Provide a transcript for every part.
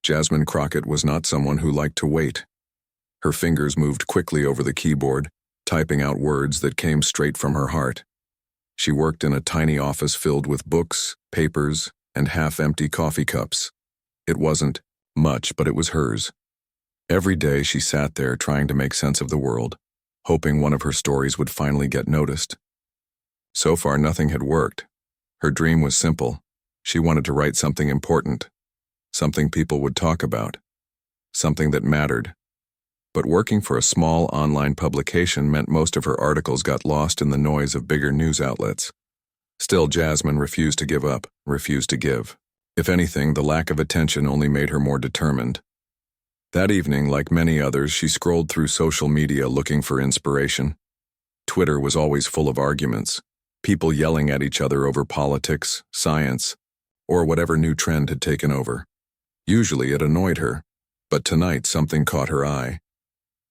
Jasmine Crockett was not someone who liked to wait. Her fingers moved quickly over the keyboard, typing out words that came straight from her heart. She worked in a tiny office filled with books, papers, and half-empty coffee cups. It wasn't much, but it was hers. Every day she sat there trying to make sense of the world, hoping one of her stories would finally get noticed. So far, nothing had worked. Her dream was simple. She wanted to write something important, something people would talk about, something that mattered. But working for a small online publication meant most of her articles got lost in the noise of bigger news outlets. Still, Jasmine refused to give up, refused to give. If anything, the lack of attention only made her more determined. That evening, like many others, she scrolled through social media looking for inspiration. Twitter was always full of arguments, people yelling at each other over politics, science, or whatever new trend had taken over. Usually it annoyed her, but tonight something caught her eye.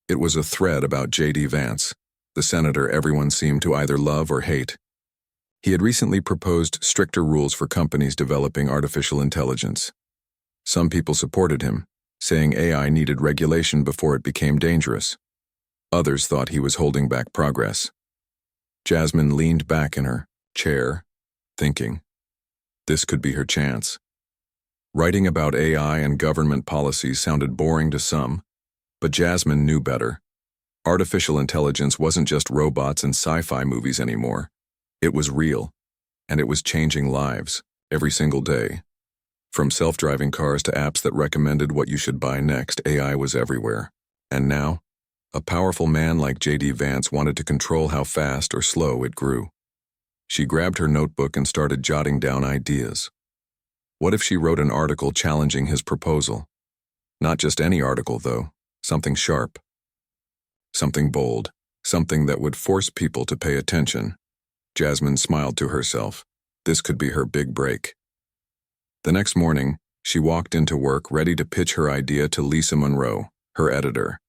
It was a thread about Vance, the senator everyone seemed to either love or hate. He had recently proposed stricter rules for companies developing artificial intelligence. Some people supported him, saying AI needed regulation before it became dangerous. Others thought he was holding back progress. Jasmine leaned back in her chair, thinking, this could be her chance. Writing about AI and government policies sounded boring to some, but Jasmine knew better. Artificial intelligence wasn't just robots and sci-fi movies anymore. It was real, and it was changing lives every single day. From self-driving cars to apps that recommended what you should buy next, AI was everywhere. And now, a powerful man like Vance wanted to control how fast or slow it grew. She grabbed her notebook and started jotting down ideas. What if she wrote an article challenging his proposal? Not just any article, though. Something sharp. Something bold. Something that would force people to pay attention. Jasmine smiled to herself. This could be her big break. The next morning, she walked into work ready to pitch her idea to Lisa Monroe, her editor.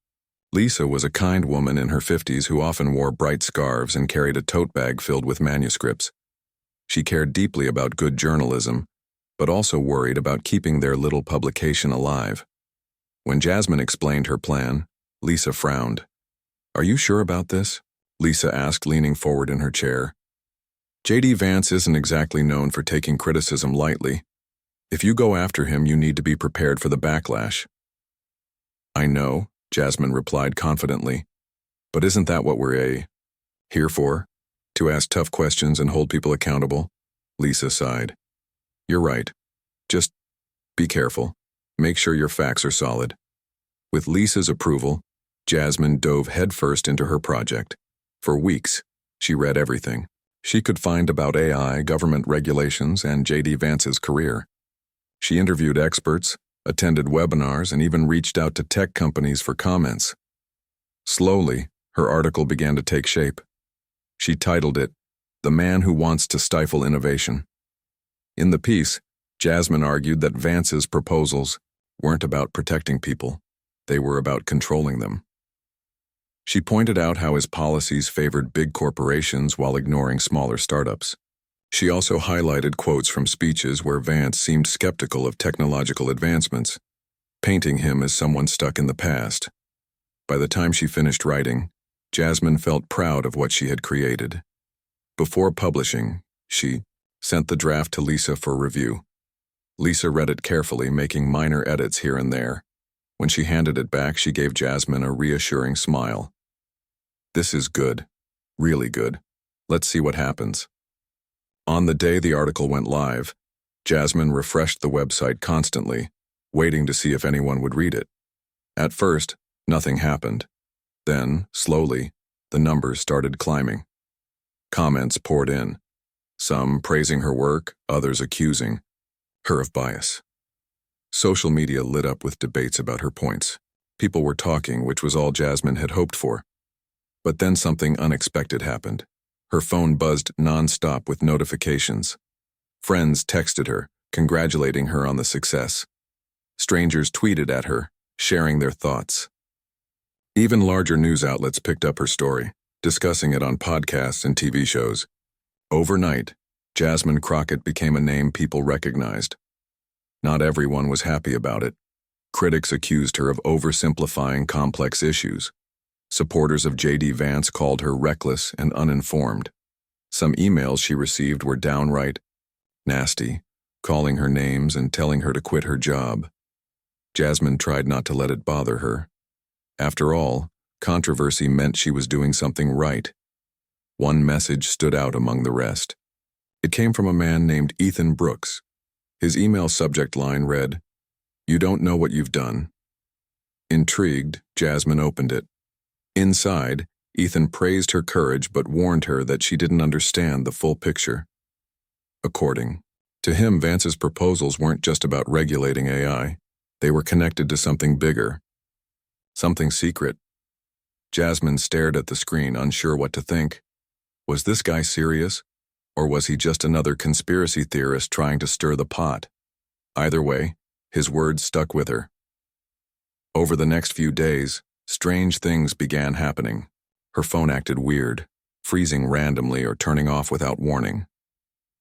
Lisa was a kind woman in her 50s who often wore bright scarves and carried a tote bag filled with manuscripts. She cared deeply about good journalism, but also worried about keeping their little publication alive. When Jasmine explained her plan, Lisa frowned. "Are you sure about this?" Lisa asked, leaning forward in her chair. Vance isn't exactly known for taking criticism lightly. If you go after him, you need to be prepared for the backlash. "I know," Jasmine replied confidently. "But isn't that what we're here for? To ask tough questions and hold people accountable?" Lisa sighed. "You're right. Just be careful. Make sure your facts are solid." With Lisa's approval, Jasmine dove headfirst into her project. For weeks, she read everything she could find about AI, government regulations, and Vance's career. She interviewed experts, attended webinars, and even reached out to tech companies for comments. Slowly, her article began to take shape. She titled it, "The Man Who Wants to Stifle Innovation." In the piece, Jasmine argued that Vance's proposals weren't about protecting people. They were about controlling them. She pointed out how his policies favored big corporations while ignoring smaller startups. She also highlighted quotes from speeches where Vance seemed skeptical of technological advancements, painting him as someone stuck in the past. By the time she finished writing, Jasmine felt proud of what she had created. Before publishing, she sent the draft to Lisa for review. Lisa read it carefully, making minor edits here and there. When she handed it back, she gave Jasmine a reassuring smile. "This is good. Really good. Let's see what happens." On the day the article went live, Jasmine refreshed the website constantly, waiting to see if anyone would read it. At first, nothing happened. Then, slowly, the numbers started climbing. Comments poured in, some praising her work, others accusing her of bias. Social media lit up with debates about her points. People were talking, which was all Jasmine had hoped for. But then something unexpected happened. Her phone buzzed non-stop with notifications. Friends texted her, congratulating her on the success. Strangers tweeted at her, sharing their thoughts. Even larger news outlets picked up her story, discussing it on podcasts and TV shows. Overnight, Jasmine Crockett became a name people recognized. Not everyone was happy about it. Critics accused her of oversimplifying complex issues. Supporters of J.D. Vance called her reckless and uninformed. Some emails she received were downright nasty, calling her names and telling her to quit her job. Jasmine tried not to let it bother her. After all, controversy meant she was doing something right. One message stood out among the rest. It came from a man named Ethan Brooks. His email subject line read, "You don't know what you've done." Intrigued, Jasmine opened it. Inside, Ethan praised her courage but warned her that she didn't understand the full picture. According to him, Vance's proposals weren't just about regulating AI. They were connected to something bigger, something secret. Jasmine stared at the screen, unsure what to think. Was this guy serious, or was he just another conspiracy theorist trying to stir the pot? Either way, his words stuck with her. Over the next few days, strange things began happening. Her phone acted weird, freezing randomly or turning off without warning.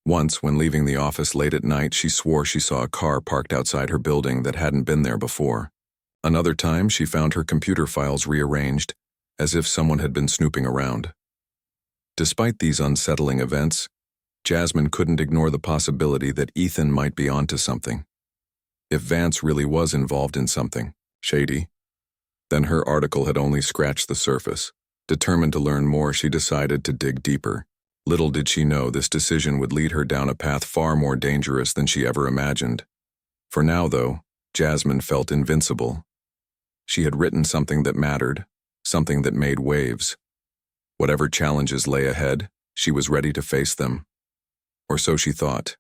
Once, when leaving the office late at night, she swore she saw a car parked outside her building that hadn't been there before. Another time, she found her computer files rearranged, as if someone had been snooping around. Despite these unsettling events, Jasmine couldn't ignore the possibility that Ethan might be onto something. If Vance really was involved in something shady, then her article had only scratched the surface. Determined to learn more, she decided to dig deeper. Little did she know this decision would lead her down a path far more dangerous than she ever imagined. For now, though, Jasmine felt invincible. She had written something that mattered, something that made waves. Whatever challenges lay ahead, she was ready to face them. Or so she thought.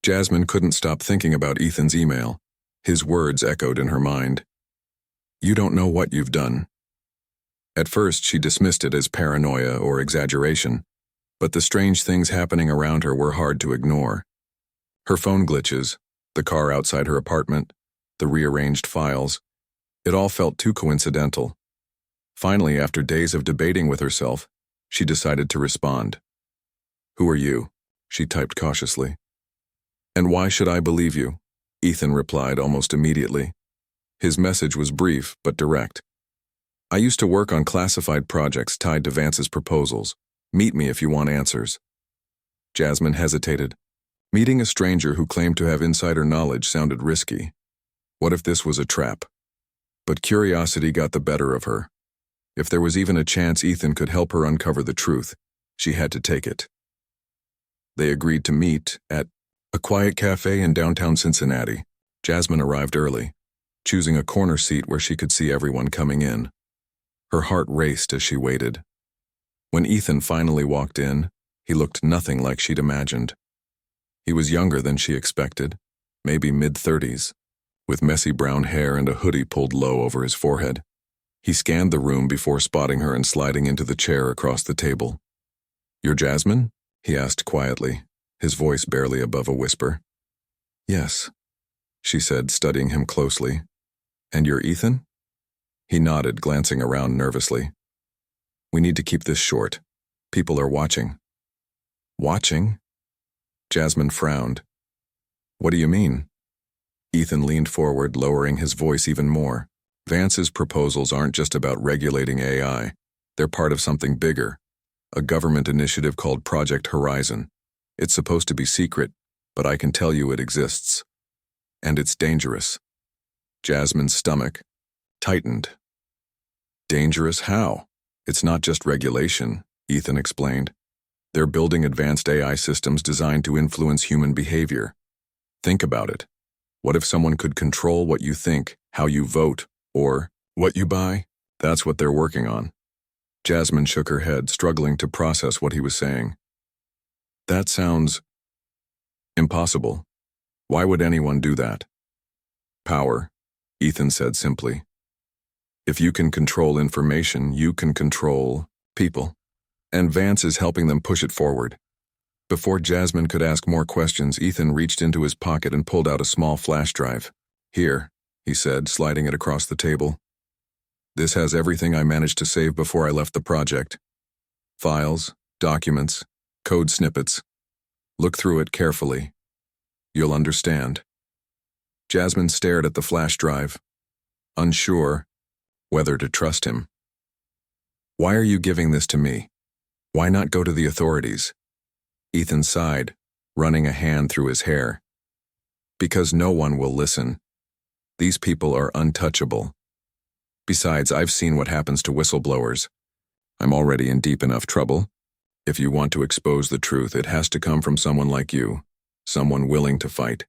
Jasmine couldn't stop thinking about Ethan's email. His words echoed in her mind. "You don't know what you've done." At first, she dismissed it as paranoia or exaggeration, but the strange things happening around her were hard to ignore. Her phone glitches, the car outside her apartment, the rearranged files, it all felt too coincidental. Finally, after days of debating with herself, she decided to respond. "Who are you?" she typed cautiously. "And why should I believe you?" Ethan replied almost immediately. His message was brief but direct. "I used to work on classified projects tied to Vance's proposals. Meet me if you want answers." Jasmine hesitated. Meeting a stranger who claimed to have insider knowledge sounded risky. What if this was a trap? But curiosity got the better of her. If there was even a chance Ethan could help her uncover the truth, she had to take it. They agreed to meet at a quiet cafe in downtown Cincinnati. Jasmine arrived early, choosing a corner seat where she could see everyone coming in. Her heart raced as she waited. When Ethan finally walked in, he looked nothing like she'd imagined. He was younger than she expected, maybe mid-30s, with messy brown hair and a hoodie pulled low over his forehead. He scanned the room before spotting her and sliding into the chair across the table. "You're Jasmine?" he asked quietly, his voice barely above a whisper. "Yes," she said, studying him closely. "And you're Ethan?" He nodded, glancing around nervously. "We need to keep this short. People are watching." "Watching?" Jasmine frowned. "What do you mean?" Ethan leaned forward, lowering his voice even more. "Vance's proposals aren't just about regulating AI. They're part of something bigger, a government initiative called Project Horizon. It's supposed to be secret, but I can tell you it exists. And it's dangerous." Jasmine's stomach tightened. "Dangerous how?" "It's not just regulation," Ethan explained. "They're building advanced AI systems designed to influence human behavior. Think about it. What if someone could control what you think, how you vote, or what you buy? That's what they're working on." Jasmine shook her head, struggling to process what he was saying. "That sounds impossible. Why would anyone do that?" "Power," Ethan said simply. "If you can control information, you can control people. And Vance is helping them push it forward." Before Jasmine could ask more questions, Ethan reached into his pocket and pulled out a small flash drive. "Here," he said, sliding it across the table. "This has everything I managed to save before I left the project. Files, documents, code snippets. Look through it carefully. You'll understand." Jasmine stared at the flash drive, unsure whether to trust him. "Why are you giving this to me? Why not go to the authorities?" Ethan sighed, running a hand through his hair. "Because no one will listen. These people are untouchable. Besides, I've seen what happens to whistleblowers. I'm already in deep enough trouble. If you want to expose the truth, it has to come from someone like you, someone willing to fight."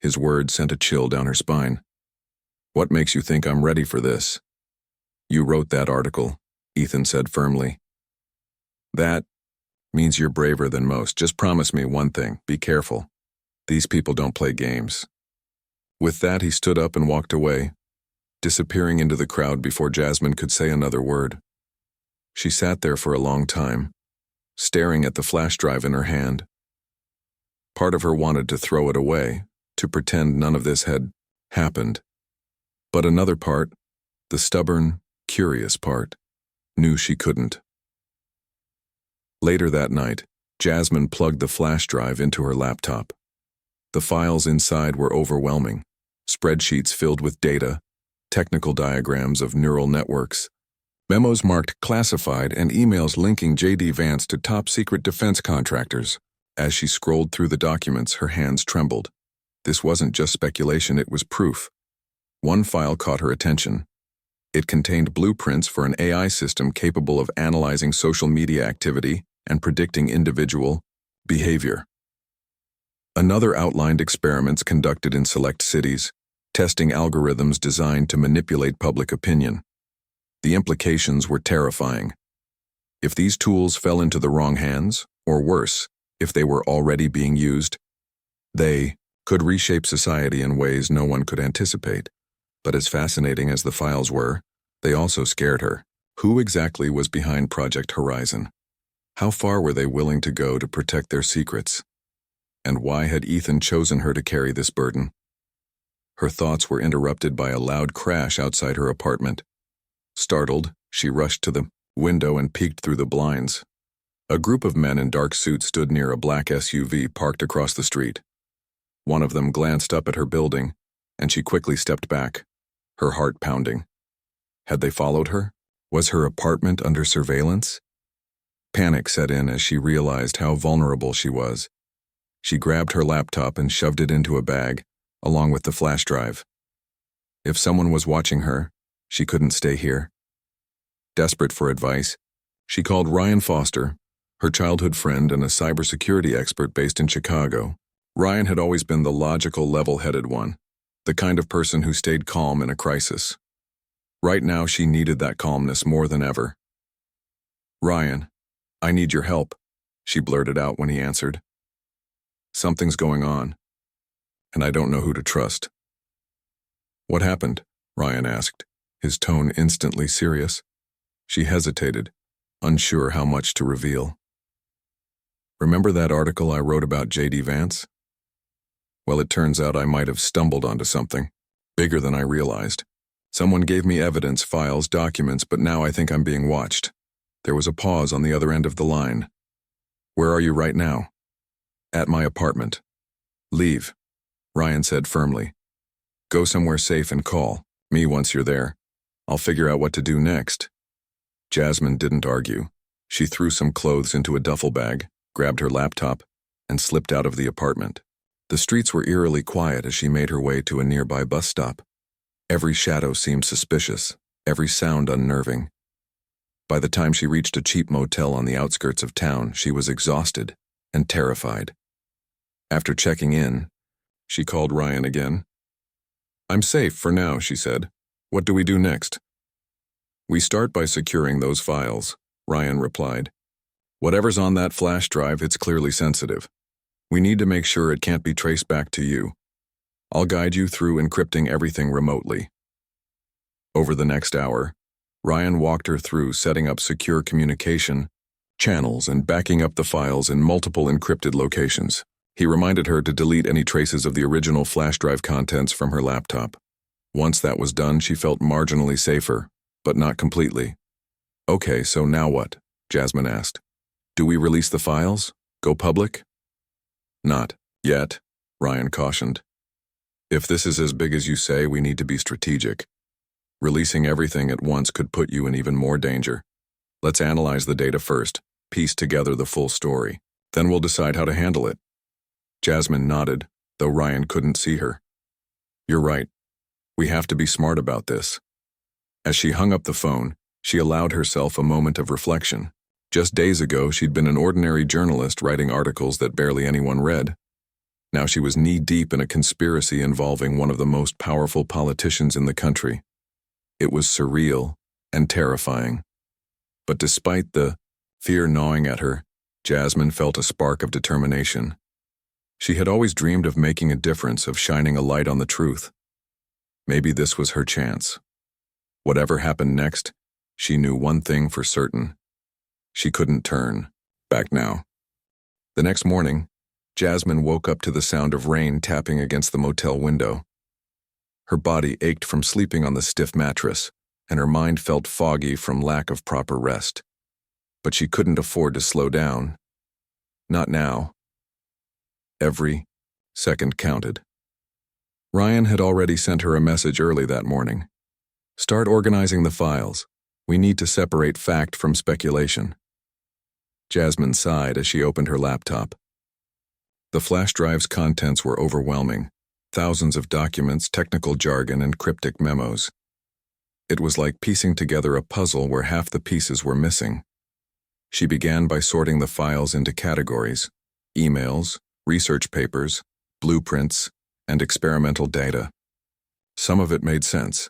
His words sent a chill down her spine. "What makes you think I'm ready for this?" "You wrote that article," Ethan said firmly. "That means you're braver than most. Just promise me one thing. Be careful. These people don't play games." With that, he stood up and walked away, disappearing into the crowd before Jasmine could say another word. She sat there for a long time, staring at the flash drive in her hand. Part of her wanted to throw it away, to pretend none of this had happened. But another part, the stubborn, curious part, knew she couldn't. Later that night, Jasmine plugged the flash drive into her laptop. The files inside were overwhelming. Spreadsheets filled with data, technical diagrams of neural networks, memos marked classified, and emails linking J.D. Vance to top-secret defense contractors. As she scrolled through the documents, her hands trembled. This wasn't just speculation, it was proof. One file caught her attention. It contained blueprints for an AI system capable of analyzing social media activity and predicting individual behavior. Another outlined experiments conducted in select cities, testing algorithms designed to manipulate public opinion. The implications were terrifying. If these tools fell into the wrong hands, or worse, if they were already being used, they could reshape society in ways no one could anticipate. But as fascinating as the files were, they also scared her. Who exactly was behind Project Horizon? How far were they willing to go to protect their secrets? And why had Ethan chosen her to carry this burden? Her thoughts were interrupted by a loud crash outside her apartment. Startled, she rushed to the window and peeked through the blinds. A group of men in dark suits stood near a black SUV parked across the street. One of them glanced up at her building, and she quickly stepped back, her heart pounding. Had they followed her? Was her apartment under surveillance? Panic set in as she realized how vulnerable she was. She grabbed her laptop and shoved it into a bag, along with the flash drive. If someone was watching her, she couldn't stay here. Desperate for advice, she called Ryan Foster, her childhood friend and a cybersecurity expert based in Chicago. Ryan had always been the logical, level-headed one, the kind of person who stayed calm in a crisis. Right now, she needed that calmness more than ever. "Ryan, I need your help," she blurted out when he answered. "Something's going on, and I don't know who to trust." "What happened?" Ryan asked, his tone instantly serious. She hesitated, unsure how much to reveal. "Remember that article I wrote about J.D. Vance? Well, it turns out I might have stumbled onto something bigger than I realized. Someone gave me evidence, files, documents, but now I think I'm being watched." There was a pause on the other end of the line. "Where are you right now?" "At my apartment." "Leave," Ryan said firmly. "Go somewhere safe and call me once you're there. I'll figure out what to do next." Jasmine didn't argue. She threw some clothes into a duffel bag, grabbed her laptop, and slipped out of the apartment. The streets were eerily quiet as she made her way to a nearby bus stop. Every shadow seemed suspicious, every sound unnerving. By the time she reached a cheap motel on the outskirts of town, she was exhausted and terrified. After checking in, she called Ryan again. "I'm safe for now," she said. "What do we do next?" "We start by securing those files," Ryan replied. "Whatever's on that flash drive, it's clearly sensitive. We need to make sure it can't be traced back to you. I'll guide you through encrypting everything remotely." Over the next hour, Ryan walked her through setting up secure communication channels and backing up the files in multiple encrypted locations. He reminded her to delete any traces of the original flash drive contents from her laptop. Once that was done, she felt marginally safer, but not completely. "Okay, so now what?" Jasmine asked. "Do we release the files? Go public?" "Not yet," Ryan cautioned. If this is as big as you say, we need to be strategic. Releasing everything at once could put you in even more danger. Let's analyze the data first, piece together the full story. Then we'll decide how to handle it. Jasmine nodded, though Ryan couldn't see her. You're right. We have to be smart about this. As she hung up the phone, she allowed herself a moment of reflection. Just days ago, she'd been an ordinary journalist writing articles that barely anyone read. Now she was knee-deep in a conspiracy involving one of the most powerful politicians in the country. It was surreal and terrifying. But despite the fear gnawing at her, Jasmine felt a spark of determination. She had always dreamed of making a difference, of shining a light on the truth. Maybe this was her chance. Whatever happened next, she knew one thing for certain. She couldn't turn back now. The next morning, Jasmine woke up to the sound of rain tapping against the motel window. Her body ached from sleeping on the stiff mattress, and her mind felt foggy from lack of proper rest. But she couldn't afford to slow down. Not now. Every second counted. Ryan had already sent her a message early that morning. Start organizing the files. We need to separate fact from speculation. Jasmine sighed as she opened her laptop. The flash drive's contents were overwhelming. Thousands of documents, technical jargon, and cryptic memos. It was like piecing together a puzzle where half the pieces were missing. She began by sorting the files into categories: emails, research papers, blueprints, and experimental data. Some of it made sense.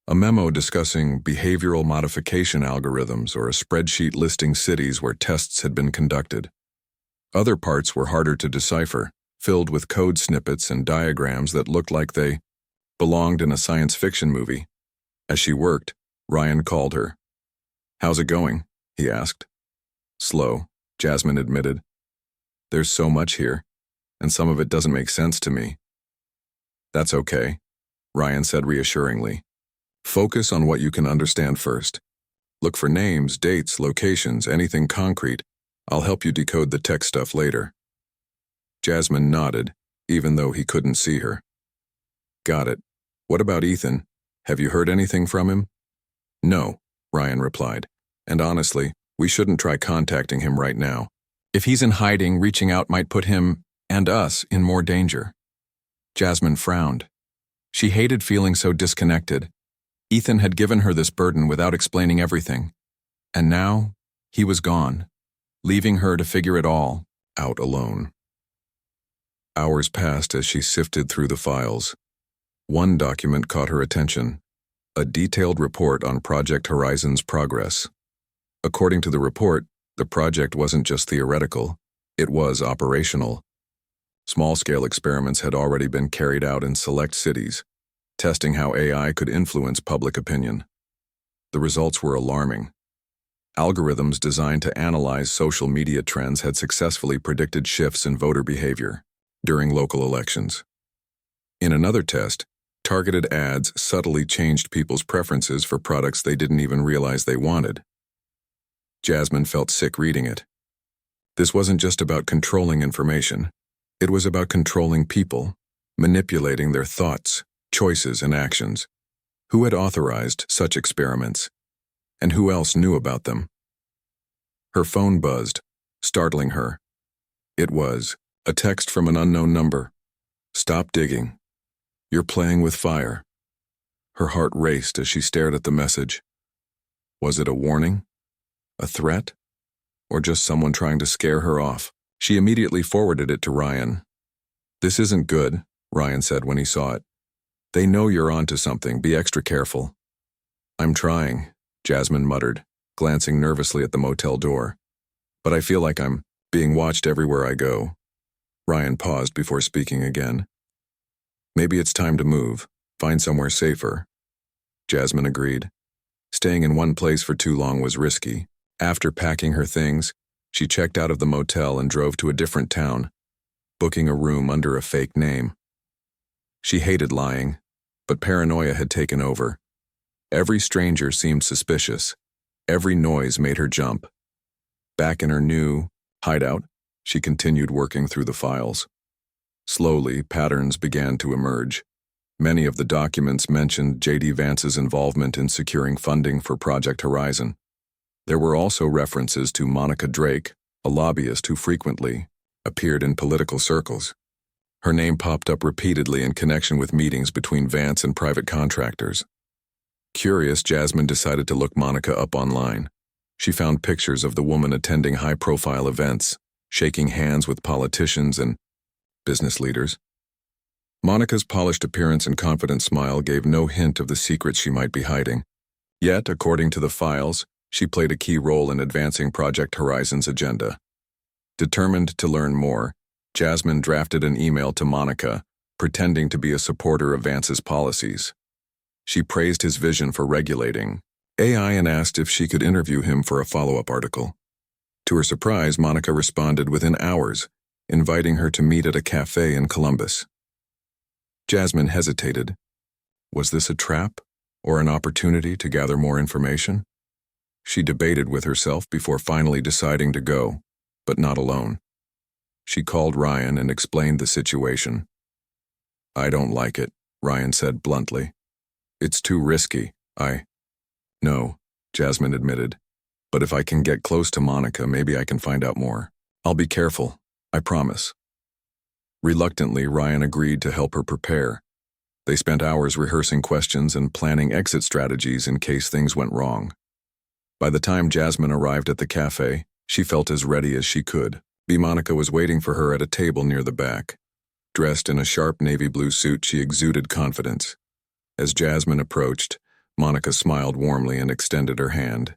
A memo discussing behavioral modification algorithms or a spreadsheet listing cities where tests had been conducted. Other parts were harder to decipher, filled with code snippets and diagrams that looked like they belonged in a science fiction movie. As she worked, Ryan called her. "How's it going?" he asked. "Slow," Jasmine admitted. "There's so much here, and some of it doesn't make sense to me." "That's okay," Ryan said reassuringly. "Focus on what you can understand first. Look for names, dates, locations, anything concrete. I'll help you decode the tech stuff later." Jasmine nodded, even though he couldn't see her. "Got it. What about Ethan? Have you heard anything from him?" "No," Ryan replied. "And honestly, we shouldn't try contacting him right now. If he's in hiding, reaching out might put him, and us, in more danger." Jasmine frowned. She hated feeling so disconnected. Ethan had given her this burden without explaining everything. And now, he was gone, leaving her to figure it all out alone. Hours passed as she sifted through the files. One document caught her attention: a detailed report on Project Horizon's progress. According to the report, the project wasn't just theoretical, it was operational. Small-scale experiments had already been carried out in select cities, testing how AI could influence public opinion. The results were alarming. Algorithms designed to analyze social media trends had successfully predicted shifts in voter behavior during local elections. In another test, targeted ads subtly changed people's preferences for products they didn't even realize they wanted. Jasmine felt sick reading it. This wasn't just about controlling information. It was about controlling people, manipulating their thoughts, choices, and actions. Who had authorized such experiments? And who else knew about them? Her phone buzzed, startling her. It was a text from an unknown number. "Stop digging. You're playing with fire." Her heart raced as she stared at the message. Was it a warning? A threat? Or just someone trying to scare her off? She immediately forwarded it to Ryan. "This isn't good," Ryan said when he saw it. "They know you're onto something. Be extra careful." "I'm trying," Jasmine muttered, glancing nervously at the motel door. "But I feel like I'm being watched everywhere I go." Ryan paused before speaking again. "Maybe it's time to move, find somewhere safer." Jasmine agreed. Staying in one place for too long was risky. After packing her things, she checked out of the motel and drove to a different town, booking a room under a fake name. She hated lying, but paranoia had taken over. Every stranger seemed suspicious. Every noise made her jump. Back in her new hideout, she continued working through the files. Slowly, patterns began to emerge. Many of the documents mentioned J.D. Vance's involvement in securing funding for Project Horizon. There were also references to Monica Drake, a lobbyist who frequently appeared in political circles. Her name popped up repeatedly in connection with meetings between Vance and private contractors. Curious, Jasmine decided to look Monica up online. She found pictures of the woman attending high-profile events, shaking hands with politicians and business leaders. Monica's polished appearance and confident smile gave no hint of the secrets she might be hiding. Yet, according to the files, she played a key role in advancing Project Horizon's agenda. Determined to learn more, Jasmine drafted an email to Monica, pretending to be a supporter of Vance's policies. She praised his vision for regulating AI and asked if she could interview him for a follow-up article. To her surprise, Monica responded within hours, inviting her to meet at a cafe in Columbus. Jasmine hesitated. Was this a trap, or an opportunity to gather more information? She debated with herself before finally deciding to go, but not alone. She called Ryan and explained the situation. "I don't like it," Ryan said bluntly. "It's too risky. No," Jasmine admitted. "But if I can get close to Monica, maybe I can find out more. I'll be careful, I promise." Reluctantly, Ryan agreed to help her prepare. They spent hours rehearsing questions and planning exit strategies in case things went wrong. By the time Jasmine arrived at the cafe, she felt as ready as she could. Monica was waiting for her at a table near the back. Dressed in a sharp navy blue suit, she exuded confidence. As Jasmine approached, Monica smiled warmly and extended her hand.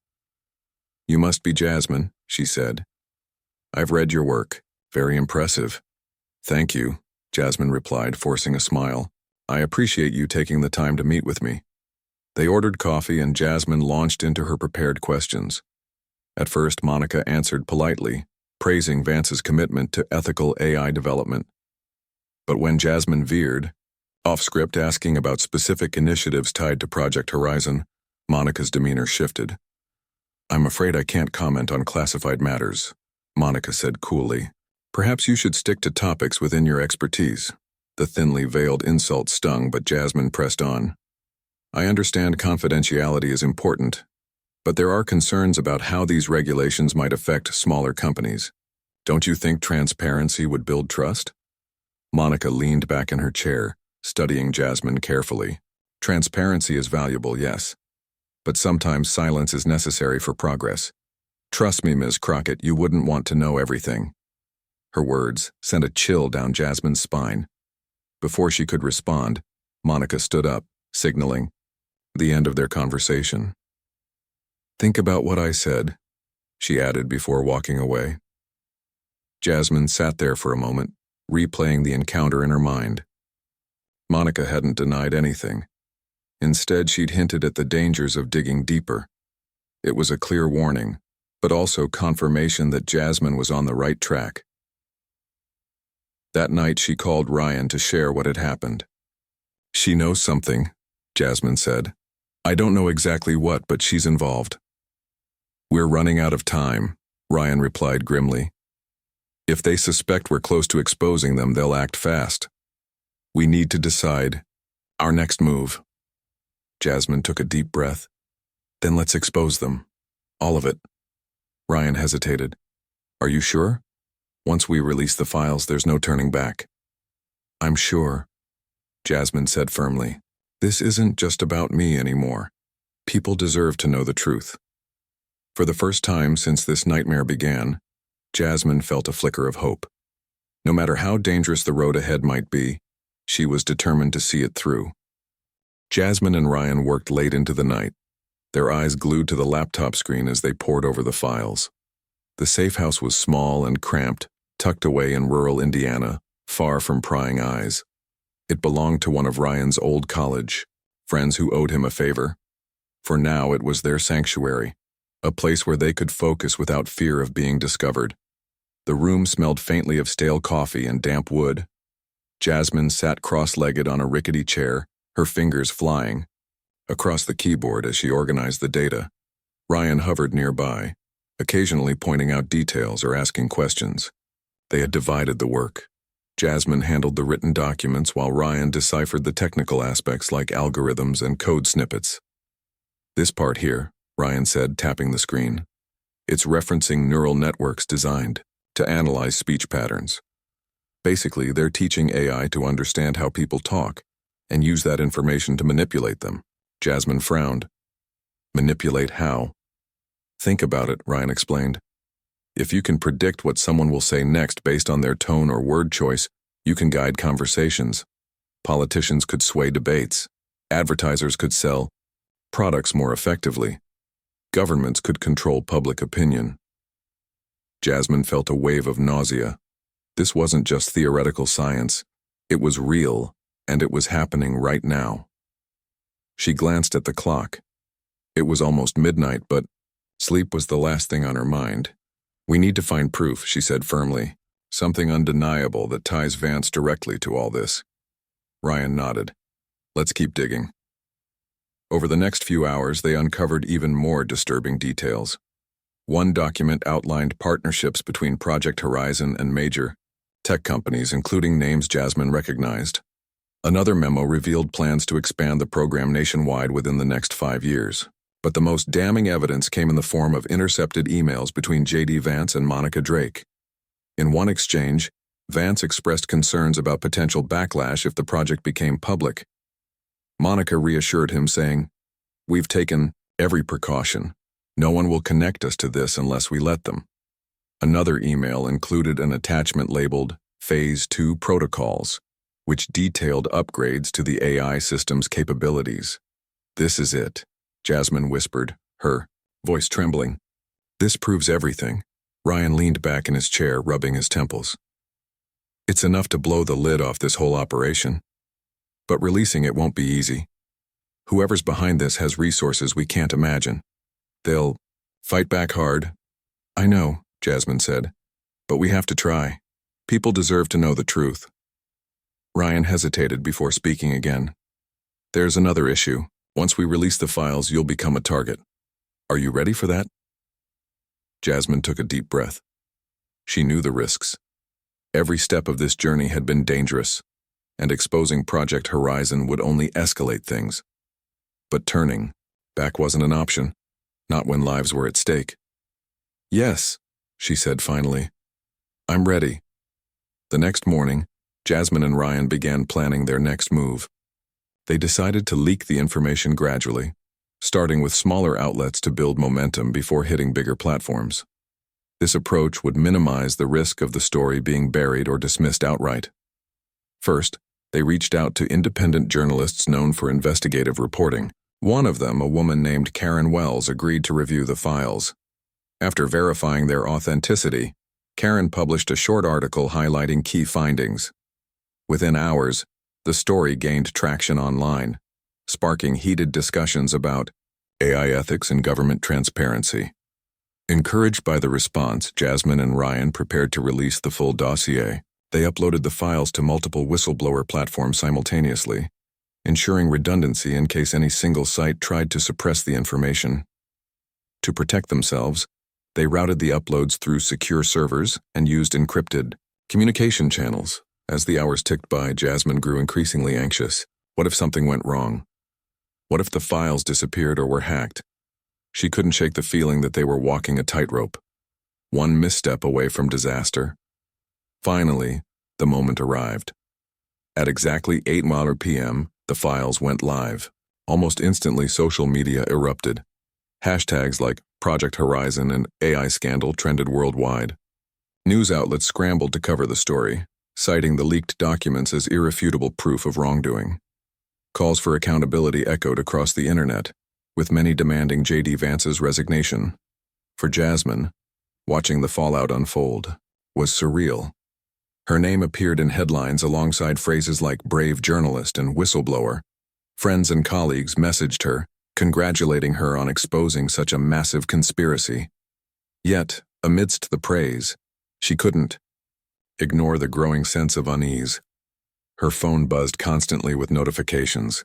"You must be Jasmine," she said. "I've read your work. Very impressive." "Thank you," Jasmine replied, forcing a smile. "I appreciate you taking the time to meet with me." They ordered coffee and Jasmine launched into her prepared questions. At first, Monica answered politely, praising Vance's commitment to ethical AI development. But when Jasmine veered, off-script asking about specific initiatives tied to Project Horizon, Monica's demeanor shifted. "I'm afraid I can't comment on classified matters," Monica said coolly. "Perhaps you should stick to topics within your expertise." The thinly veiled insult stung, but Jasmine pressed on. "I understand confidentiality is important, but there are concerns about how these regulations might affect smaller companies. Don't you think transparency would build trust?" Monica leaned back in her chair, studying Jasmine carefully. "Transparency is valuable, yes, but sometimes silence is necessary for progress. Trust me, Ms. Crockett, you wouldn't want to know everything." Her words sent a chill down Jasmine's spine. Before she could respond, Monica stood up, signaling the end of their conversation. "Think about what I said," she added before walking away. Jasmine sat there for a moment, replaying the encounter in her mind. Monica hadn't denied anything. Instead, she'd hinted at the dangers of digging deeper. It was a clear warning, but also confirmation that Jasmine was on the right track. That night, she called Ryan to share what had happened. "She knows something," Jasmine said. "I don't know exactly what, but she's involved." "We're running out of time," Ryan replied grimly. "If they suspect we're close to exposing them, they'll act fast. We need to decide our next move." Jasmine took a deep breath. "Then let's expose them. All of it." Ryan hesitated. "Are you sure? Once we release the files, there's no turning back." "I'm sure," Jasmine said firmly. "This isn't just about me anymore. People deserve to know the truth." For the first time since this nightmare began, Jasmine felt a flicker of hope. No matter how dangerous the road ahead might be, she was determined to see it through. Jasmine and Ryan worked late into the night, their eyes glued to the laptop screen as they pored over the files. The safe house was small and cramped, tucked away in rural Indiana, far from prying eyes. It belonged to one of Ryan's old college friends who owed him a favor. For now, it was their sanctuary, a place where they could focus without fear of being discovered. The room smelled faintly of stale coffee and damp wood. Jasmine sat cross-legged on a rickety chair, her fingers flying across the keyboard as she organized the data. Ryan hovered nearby, occasionally pointing out details or asking questions. They had divided the work. Jasmine handled the written documents while Ryan deciphered the technical aspects like algorithms and code snippets. This part here, Ryan said, tapping the screen. It's referencing neural networks designed to analyze speech patterns. Basically, they're teaching AI to understand how people talk and use that information to manipulate them. Jasmine frowned. Manipulate how? Think about it, Ryan explained. If you can predict what someone will say next based on their tone or word choice, you can guide conversations. Politicians could sway debates. Advertisers could sell products more effectively. Governments could control public opinion. Jasmine felt a wave of nausea. This wasn't just theoretical science. It was real, and it was happening right now. She glanced at the clock. It was almost midnight, but sleep was the last thing on her mind. We need to find proof, she said firmly. Something undeniable that ties Vance directly to all this. Ryan nodded. Let's keep digging. Over the next few hours, they uncovered even more disturbing details. One document outlined partnerships between Project Horizon and major tech companies, including names Jasmine recognized. Another memo revealed plans to expand the program nationwide within the next 5 years. But the most damning evidence came in the form of intercepted emails between J.D. Vance and Monica Drake. In one exchange, Vance expressed concerns about potential backlash if the project became public. Monica reassured him, saying, "We've taken every precaution. No one will connect us to this unless we let them." Another email included an attachment labeled Phase 2 Protocols, which detailed upgrades to the AI system's capabilities. "This is it," Jasmine whispered, her voice trembling. "This proves everything." Ryan leaned back in his chair, rubbing his temples. "It's enough to blow the lid off this whole operation. But releasing it won't be easy. Whoever's behind this has resources we can't imagine. They'll fight back hard." "I know," Jasmine said, "but we have to try. People deserve to know the truth." Ryan hesitated before speaking again. "There's another issue. Once we release the files, you'll become a target. Are you ready for that?" Jasmine took a deep breath. She knew the risks. Every step of this journey had been dangerous, and exposing Project Horizon would only escalate things. But turning back wasn't an option, not when lives were at stake. "Yes," she said finally. "I'm ready." The next morning, Jasmine and Ryan began planning their next move. They decided to leak the information gradually, starting with smaller outlets to build momentum before hitting bigger platforms. This approach would minimize the risk of the story being buried or dismissed outright. First, they reached out to independent journalists known for investigative reporting. One of them, a woman named Karen Wells, agreed to review the files. After verifying their authenticity, Karen published a short article highlighting key findings. Within hours, the story gained traction online, sparking heated discussions about AI ethics and government transparency. Encouraged by the response, Jasmine and Ryan prepared to release the full dossier. They uploaded the files to multiple whistleblower platforms simultaneously, ensuring redundancy in case any single site tried to suppress the information. To protect themselves, they routed the uploads through secure servers and used encrypted communication channels. As the hours ticked by, Jasmine grew increasingly anxious. What if something went wrong? What if the files disappeared or were hacked? She couldn't shake the feeling that they were walking a tightrope, one misstep away from disaster. Finally, the moment arrived. At exactly 8 p.m., the files went live. Almost instantly, social media erupted. Hashtags like Project Horizon and AI Scandal trended worldwide. News outlets scrambled to cover the story, citing the leaked documents as irrefutable proof of wrongdoing. Calls for accountability echoed across the internet, with many demanding J.D. Vance's resignation. For Jasmine, watching the fallout unfold was surreal. Her name appeared in headlines alongside phrases like brave journalist and whistleblower. Friends and colleagues messaged her, congratulating her on exposing such a massive conspiracy. Yet, amidst the praise, she couldn't ignore the growing sense of unease. Her phone buzzed constantly with notifications.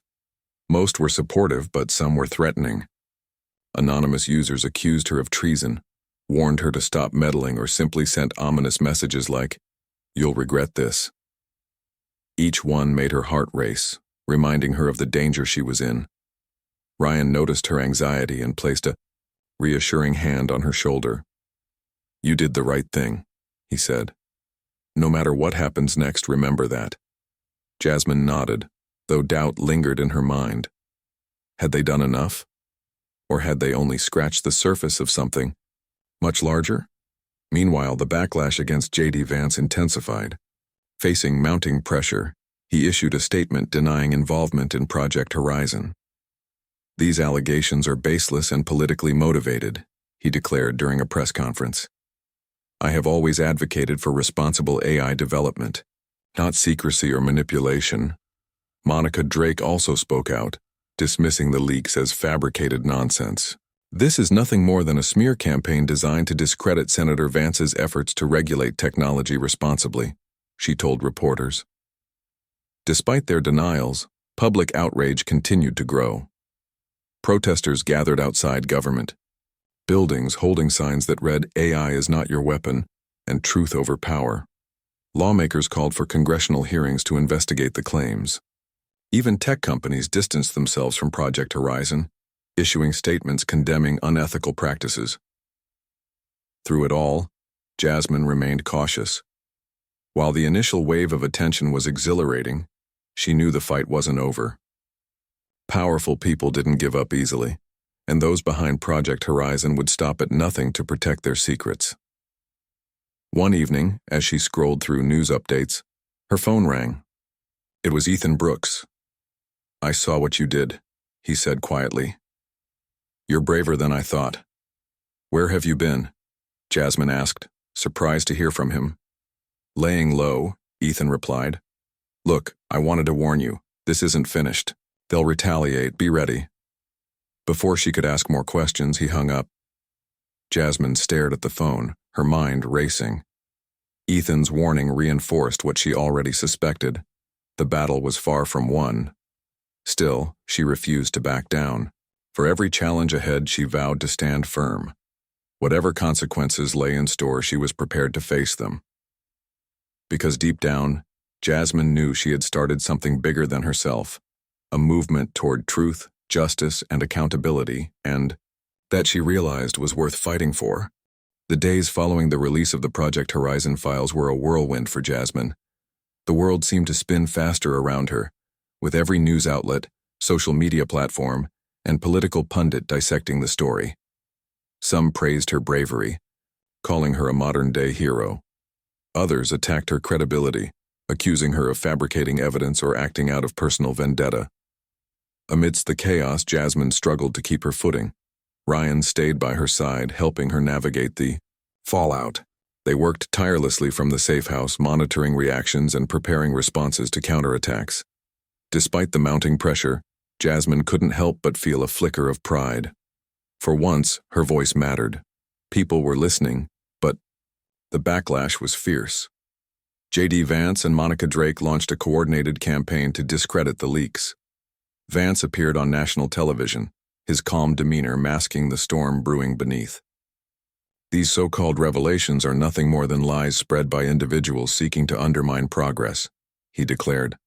Most were supportive, but some were threatening. Anonymous users accused her of treason, warned her to stop meddling, or simply sent ominous messages like, "You'll regret this." Each one made her heart race, reminding her of the danger she was in. Ryan noticed her anxiety and placed a reassuring hand on her shoulder. "You did the right thing," he said. "No matter what happens next, remember that." Jasmine nodded, though doubt lingered in her mind. Had they done enough? Or had they only scratched the surface of something much larger? Meanwhile, the backlash against J.D. Vance intensified. Facing mounting pressure, he issued a statement denying involvement in Project Horizon. "These allegations are baseless and politically motivated," he declared during a press conference. "I have always advocated for responsible AI development, not secrecy or manipulation." Monica Drake also spoke out, dismissing the leaks as fabricated nonsense. "This is nothing more than a smear campaign designed to discredit Senator Vance's efforts to regulate technology responsibly," she told reporters. Despite their denials, public outrage continued to grow. Protesters gathered outside government buildings holding signs that read "AI is not your weapon" and "Truth over power." Lawmakers called for congressional hearings to investigate the claims. Even tech companies distanced themselves from Project Horizon, issuing statements condemning unethical practices. Through it all, Jasmine remained cautious. While the initial wave of attention was exhilarating, she knew the fight wasn't over. Powerful people didn't give up easily, and those behind Project Horizon would stop at nothing to protect their secrets. One evening, as she scrolled through news updates, her phone rang. It was Ethan Brooks. "I saw what you did," he said quietly. "You're braver than I thought." "Where have you been?" Jasmine asked, surprised to hear from him. "Laying low," Ethan replied. "Look, I wanted to warn you, this isn't finished. They'll retaliate, be ready." Before she could ask more questions, he hung up. Jasmine stared at the phone, her mind racing. Ethan's warning reinforced what she already suspected. The battle was far from won. Still, she refused to back down. For every challenge ahead, she vowed to stand firm. Whatever consequences lay in store, she was prepared to face them. Because deep down, Jasmine knew she had started something bigger than herself, a movement toward truth, justice, and accountability, and that she realized was worth fighting for. The days following the release of the Project Horizon files were a whirlwind for Jasmine. The world seemed to spin faster around her, with every news outlet, social media platform, and political pundit dissecting the story. Some praised her bravery, calling her a modern-day hero. Others attacked her credibility, accusing her of fabricating evidence or acting out of personal vendetta. Amidst the chaos, Jasmine struggled to keep her footing. Ryan stayed by her side, helping her navigate the fallout. They worked tirelessly from the safe house, monitoring reactions and preparing responses to counterattacks. Despite the mounting pressure, Jasmine couldn't help but feel a flicker of pride. For once, her voice mattered. People were listening, but the backlash was fierce. J.D. Vance and Monica Drake launched a coordinated campaign to discredit the leaks. Vance appeared on national television, his calm demeanor masking the storm brewing beneath. "These so-called revelations are nothing more than lies spread by individuals seeking to undermine progress," he declared.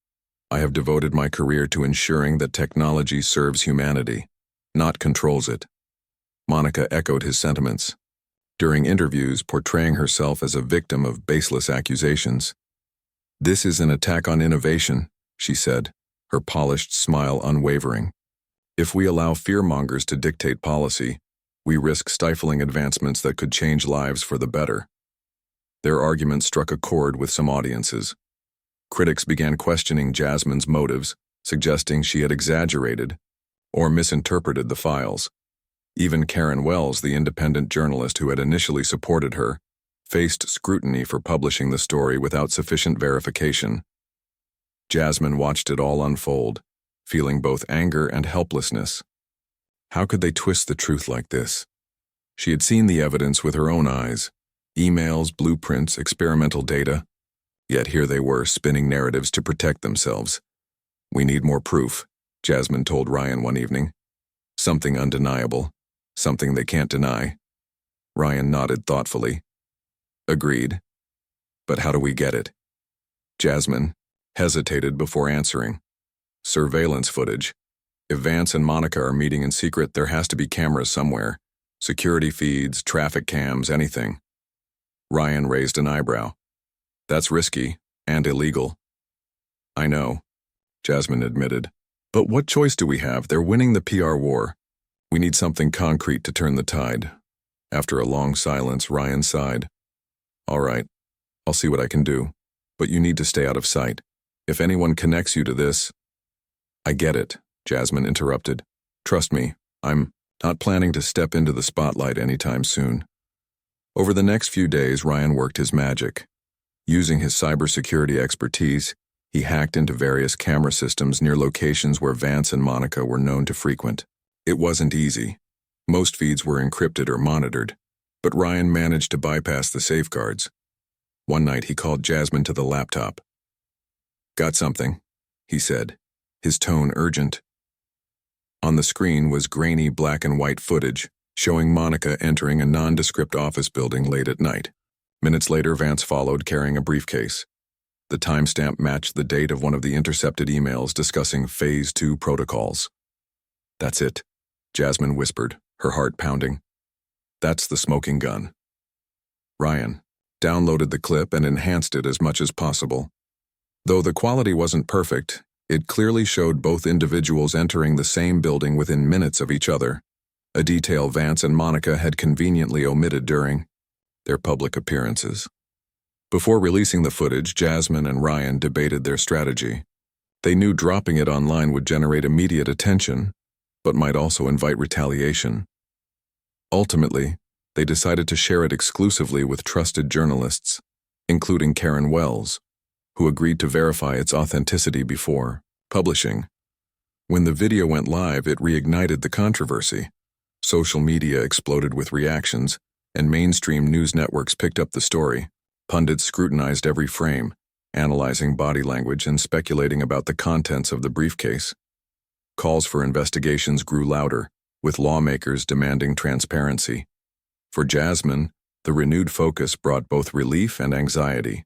"I have devoted my career to ensuring that technology serves humanity, not controls it." Monica echoed his sentiments, during interviews portraying herself as a victim of baseless accusations. "This is an attack on innovation," she said, her polished smile unwavering. "If we allow fearmongers to dictate policy, we risk stifling advancements that could change lives for the better." Their argument struck a chord with some audiences. Critics began questioning Jasmine's motives, suggesting she had exaggerated or misinterpreted the files. Even Karen Wells, the independent journalist who had initially supported her, faced scrutiny for publishing the story without sufficient verification. Jasmine watched it all unfold, feeling both anger and helplessness. How could they twist the truth like this? She had seen the evidence with her own eyes, emails, blueprints, experimental data. Yet here they were, spinning narratives to protect themselves. "We need more proof," Jasmine told Ryan one evening. "Something undeniable, something they can't deny." Ryan nodded thoughtfully. "Agreed. But how do we get it?" Jasmine, hesitated before answering. Surveillance footage. If Vance and Monica are meeting in secret, there has to be cameras somewhere. Security feeds, traffic cams, anything. Ryan raised an eyebrow. That's risky and illegal. I know, Jasmine admitted. But what choice do we have? They're winning the PR war. We need something concrete to turn the tide. After a long silence, Ryan sighed. All right, I'll see what I can do. But you need to stay out of sight. If anyone connects you to this... I get it, Jasmine interrupted. Trust me, I'm not planning to step into the spotlight anytime soon. Over the next few days, Ryan worked his magic. Using his cybersecurity expertise, he hacked into various camera systems near locations where Vance and Monica were known to frequent. It wasn't easy. Most feeds were encrypted or monitored, but Ryan managed to bypass the safeguards. One night he called Jasmine to the laptop. Got something, he said, his tone urgent. On the screen was grainy black and white footage, showing Monica entering a nondescript office building late at night. Minutes later, Vance followed carrying a briefcase. The timestamp matched the date of one of the intercepted emails discussing Phase 2 protocols. That's it, Jasmine whispered, her heart pounding. That's the smoking gun. Ryan downloaded the clip and enhanced it as much as possible. Though the quality wasn't perfect, it clearly showed both individuals entering the same building within minutes of each other, a detail Vance and Monica had conveniently omitted during their public appearances. Before releasing the footage, Jasmine and Ryan debated their strategy. They knew dropping it online would generate immediate attention, but might also invite retaliation. Ultimately, they decided to share it exclusively with trusted journalists, including Karen Wells, who agreed to verify its authenticity before publishing. When the video went live, it reignited the controversy. Social media exploded with reactions, and mainstream news networks picked up the story. Pundits scrutinized every frame, analyzing body language and speculating about the contents of the briefcase. Calls for investigations grew louder, with lawmakers demanding transparency. For Jasmine, the renewed focus brought both relief and anxiety.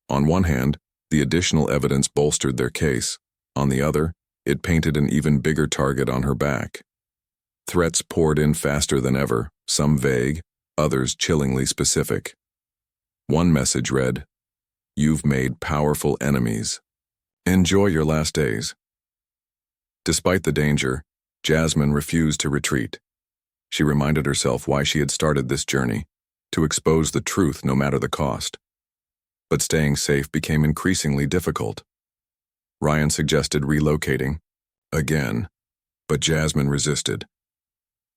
On one hand, the additional evidence bolstered their case. On the other, it painted an even bigger target on her back. Threats poured in faster than ever, some vague, others chillingly specific. One message read, "You've made powerful enemies. Enjoy your last days." Despite the danger, Jasmine refused to retreat. She reminded herself why she had started this journey, to expose the truth no matter the cost. But staying safe became increasingly difficult. Ryan suggested relocating, again, but Jasmine resisted.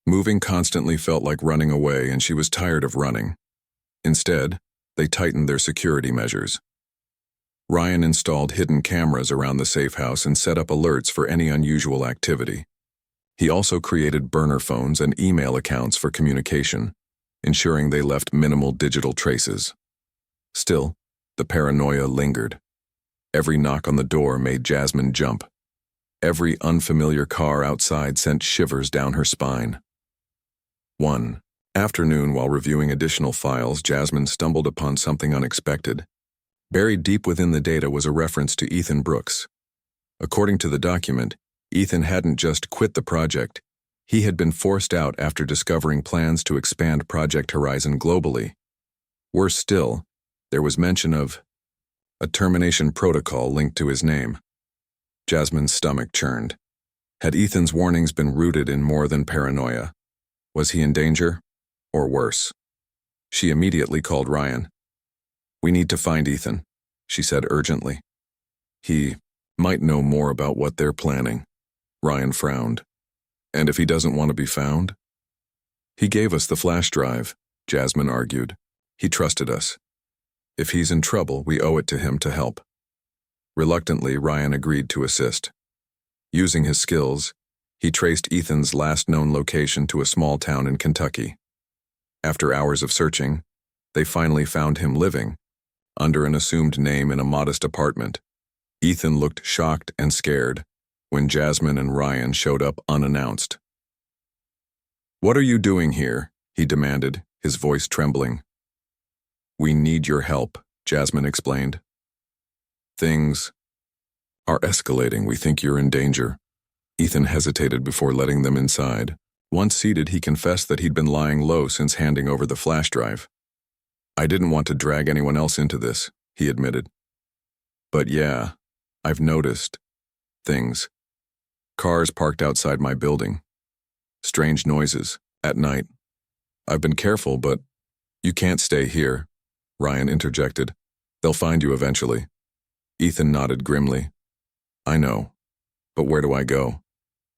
Moving constantly felt like running away, and she was tired of running. Instead, they tightened their security measures. Ryan installed hidden cameras around the safe house and set up alerts for any unusual activity. He also created burner phones and email accounts for communication, ensuring they left minimal digital traces. Still, the paranoia lingered. Every knock on the door made Jasmine jump. Every unfamiliar car outside sent shivers down her spine. One afternoon, while reviewing additional files, Jasmine stumbled upon something unexpected. Buried deep within the data was a reference to Ethan Brooks. According to the document, Ethan hadn't just quit the project, he had been forced out after discovering plans to expand Project Horizon globally. Worse still, there was mention of a termination protocol linked to his name. Jasmine's stomach churned. Had Ethan's warnings been rooted in more than paranoia? Was he in danger? Or worse? She immediately called Ryan. "We need to find Ethan," she said urgently. "He might know more about what they're planning." Ryan frowned. "And if he doesn't want to be found?" "He gave us the flash drive," Jasmine argued. "He trusted us. If he's in trouble, we owe it to him to help." Reluctantly, Ryan agreed to assist. Using his skills, he traced Ethan's last known location to a small town in Kentucky. After hours of searching, they finally found him living, under an assumed name in a modest apartment. Ethan looked shocked and scared when Jasmine and Ryan showed up unannounced. "What are you doing here?" he demanded, his voice trembling. "We need your help," Jasmine explained. "Things are escalating. We think you're in danger." Ethan hesitated before letting them inside. Once seated, he confessed that he'd been lying low since handing over the flash drive. "I didn't want to drag anyone else into this," he admitted. "But yeah, I've noticed things. Cars parked outside my building. Strange noises, at night. I've been careful, but you can't stay here," Ryan interjected. "They'll find you eventually." Ethan nodded grimly. "I know, but where do I go?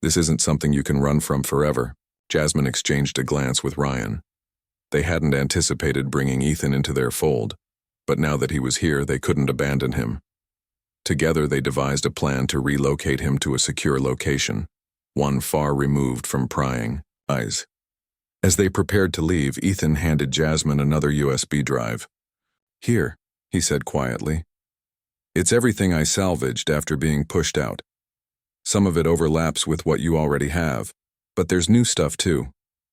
This isn't something you can run from forever." Jasmine exchanged a glance with Ryan. They hadn't anticipated bringing Ethan into their fold, but now that he was here, they couldn't abandon him. Together, they devised a plan to relocate him to a secure location, one far removed from prying eyes. As they prepared to leave, Ethan handed Jasmine another USB drive. "Here," he said quietly. "It's everything I salvaged after being pushed out. Some of it overlaps with what you already have, but there's new stuff too.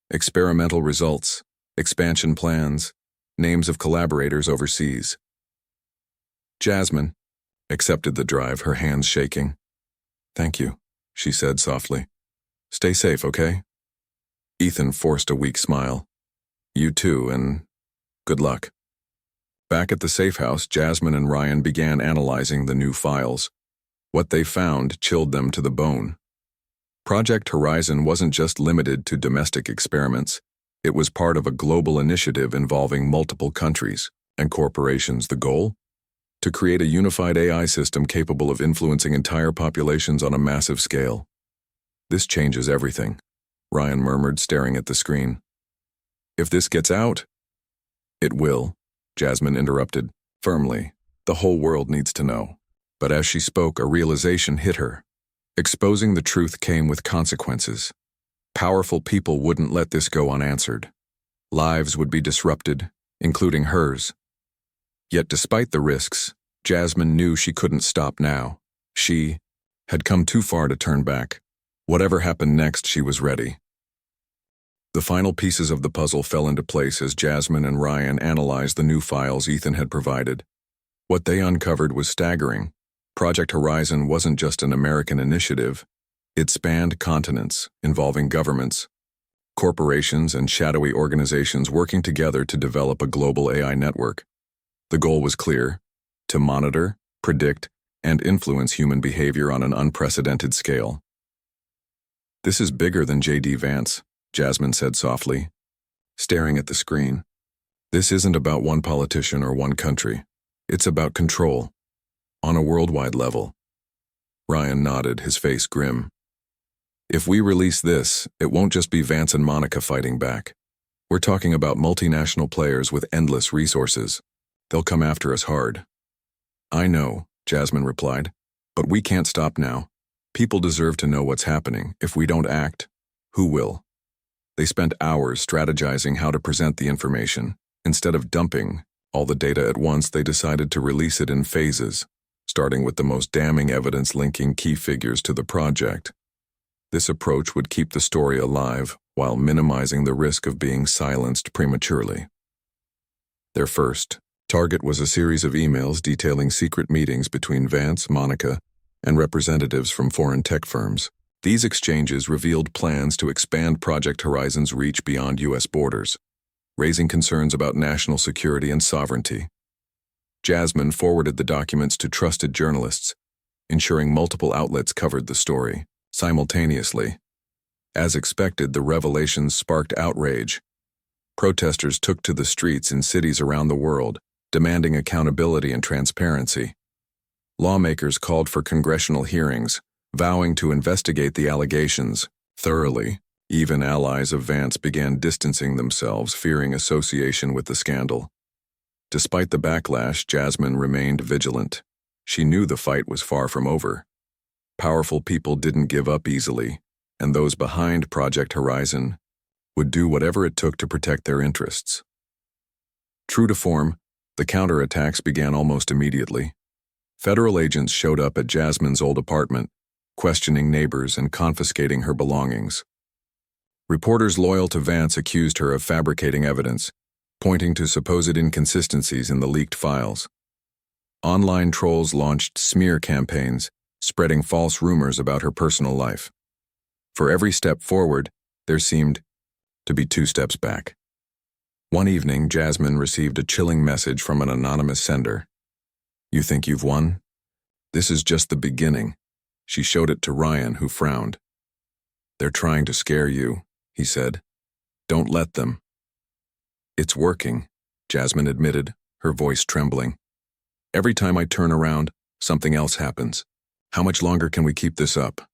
Experimental results, expansion plans, names of collaborators overseas." Jasmine accepted the drive, her hands shaking. "Thank you," she said softly. "Stay safe, okay?" Ethan forced a weak smile. "You too, and good luck." Back at the safe house, Jasmine and Ryan began analyzing the new files. What they found chilled them to the bone. Project Horizon wasn't just limited to domestic experiments. It was part of a global initiative involving multiple countries and corporations. The goal? To create a unified AI system capable of influencing entire populations on a massive scale. "This changes everything," Ryan murmured, staring at the screen. "If this gets out—" "It will," Jasmine interrupted, firmly. "The whole world needs to know." But as she spoke, a realization hit her. Exposing the truth came with consequences. Powerful people wouldn't let this go unanswered. Lives would be disrupted, including hers. Yet despite the risks, Jasmine knew she couldn't stop now. She had come too far to turn back. Whatever happened next, she was ready. The final pieces of the puzzle fell into place as Jasmine and Ryan analyzed the new files Ethan had provided. What they uncovered was staggering. Project Horizon wasn't just an American initiative. It spanned continents, involving governments, corporations, and shadowy organizations working together to develop a global AI network. The goal was clear: to monitor, predict, and influence human behavior on an unprecedented scale. "This is bigger than J.D. Vance," Jasmine said softly, staring at the screen. "This isn't about one politician or one country. It's about control, on a worldwide level." Ryan nodded, his face grim. "If we release this, it won't just be Vance and Monica fighting back. We're talking about multinational players with endless resources. They'll come after us hard." "I know," Jasmine replied, "but we can't stop now. People deserve to know what's happening. If we don't act, who will?" They spent hours strategizing how to present the information. Instead of dumping all the data at once, they decided to release it in phases, starting with the most damning evidence linking key figures to the project. This approach would keep the story alive while minimizing the risk of being silenced prematurely. Their first target was a series of emails detailing secret meetings between Vance, Monica, and representatives from foreign tech firms. These exchanges revealed plans to expand Project Horizon's reach beyond U.S. borders, raising concerns about national security and sovereignty. Jasmine forwarded the documents to trusted journalists, ensuring multiple outlets covered the story simultaneously. As expected, the revelations sparked outrage. Protesters took to the streets in cities around the world, demanding accountability and transparency. Lawmakers called for congressional hearings, vowing to investigate the allegations thoroughly. Even allies of Vance began distancing themselves, fearing association with the scandal. Despite the backlash, Jasmine remained vigilant. She knew the fight was far from over. Powerful people didn't give up easily, and those behind Project Horizon would do whatever it took to protect their interests. True to form, the counterattacks began almost immediately. Federal agents showed up at Jasmine's old apartment, questioning neighbors and confiscating her belongings. Reporters loyal to Vance accused her of fabricating evidence, pointing to supposed inconsistencies in the leaked files. Online trolls launched smear campaigns, spreading false rumors about her personal life. For every step forward, there seemed to be 2 steps back. One evening, Jasmine received a chilling message from an anonymous sender. "You think you've won? This is just the beginning." She showed it to Ryan, who frowned. "They're trying to scare you," he said. "Don't let them." "It's working," Jasmine admitted, her voice trembling. "Every time I turn around, something else happens. How much longer can we keep this up?"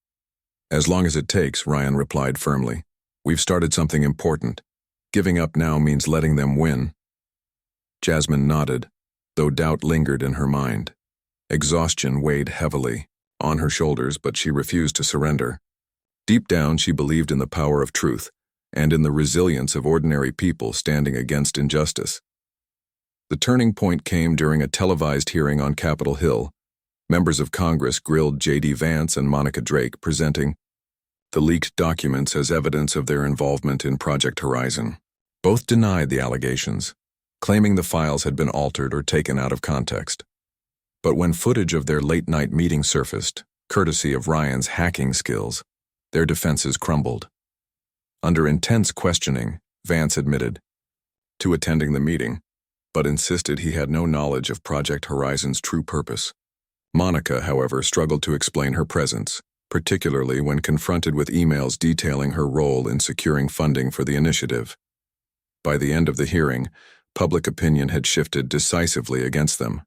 "As long as it takes," Ryan replied firmly. "We've started something important. Giving up now means letting them win." Jasmine nodded, though doubt lingered in her mind. Exhaustion weighed heavily on her shoulders, but she refused to surrender. Deep down, she believed in the power of truth and in the resilience of ordinary people standing against injustice. The turning point came during a televised hearing on Capitol Hill. Members of Congress grilled J.D. Vance and Monica Drake, presenting the leaked documents as evidence of their involvement in Project Horizon. Both denied the allegations, claiming the files had been altered or taken out of context. But when footage of their late-night meeting surfaced, courtesy of Ryan's hacking skills, their defenses crumbled. Under intense questioning, Vance admitted to attending the meeting, but insisted he had no knowledge of Project Horizon's true purpose. Monica, however, struggled to explain her presence, particularly when confronted with emails detailing her role in securing funding for the initiative. By the end of the hearing, public opinion had shifted decisively against them.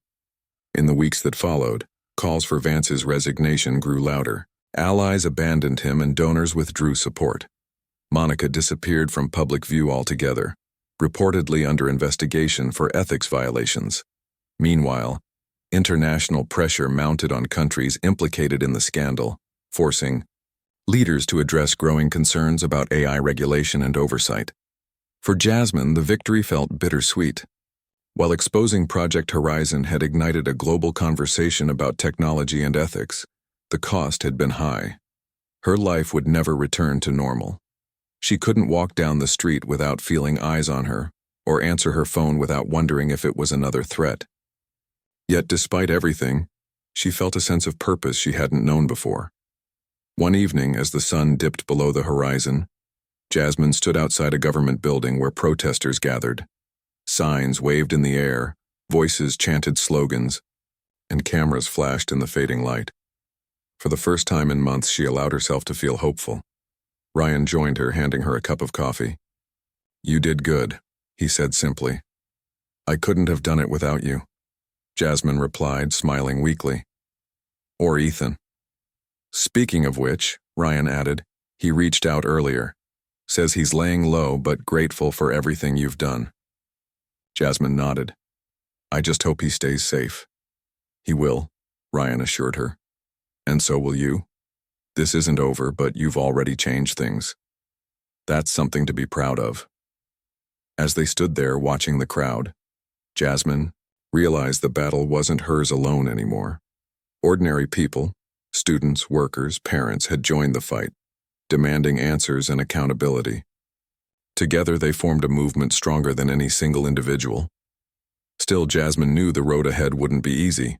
In the weeks that followed, calls for Vance's resignation grew louder. Allies abandoned him and donors withdrew support. Monica disappeared from public view altogether, reportedly under investigation for ethics violations. Meanwhile, international pressure mounted on countries implicated in the scandal, forcing leaders to address growing concerns about AI regulation and oversight. For Jasmine, the victory felt bittersweet. While exposing Project Horizon had ignited a global conversation about technology and ethics, the cost had been high. Her life would never return to normal. She couldn't walk down the street without feeling eyes on her, or answer her phone without wondering if it was another threat. Yet despite everything, she felt a sense of purpose she hadn't known before. One evening, as the sun dipped below the horizon, Jasmine stood outside a government building where protesters gathered. Signs waved in the air, voices chanted slogans, and cameras flashed in the fading light. For the first time in months, she allowed herself to feel hopeful. Ryan joined her, handing her a cup of coffee. "You did good," he said simply. "I couldn't have done it without you," Jasmine replied, smiling weakly. "Or Ethan." "Speaking of which," Ryan added, "he reached out earlier. Says he's laying low but grateful for everything you've done." Jasmine nodded. "I just hope he stays safe." "He will," Ryan assured her. "And so will you. This isn't over, but you've already changed things. That's something to be proud of." As they stood there watching the crowd, Jasmine realized the battle wasn't hers alone anymore. Ordinary people, students, workers, parents had joined the fight, demanding answers and accountability. Together they formed a movement stronger than any single individual. Still, Jasmine knew the road ahead wouldn't be easy.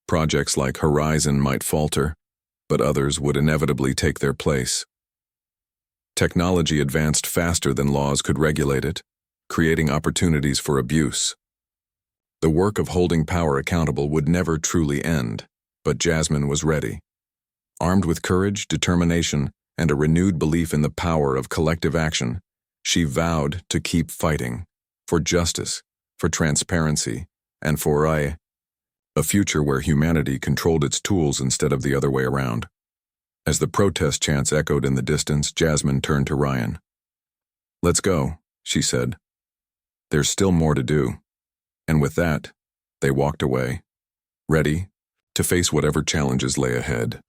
Projects like Horizon might falter, but others would inevitably take their place. Technology advanced faster than laws could regulate it, creating opportunities for abuse. The work of holding power accountable would never truly end, but Jasmine was ready. Armed with courage, determination, and a renewed belief in the power of collective action, she vowed to keep fighting for justice, for transparency, and for a future where humanity controlled its tools instead of the other way around. As the protest chants echoed in the distance, Jasmine turned to Ryan. "Let's go," she said. "There's still more to do." And with that, they walked away, ready to face whatever challenges lay ahead.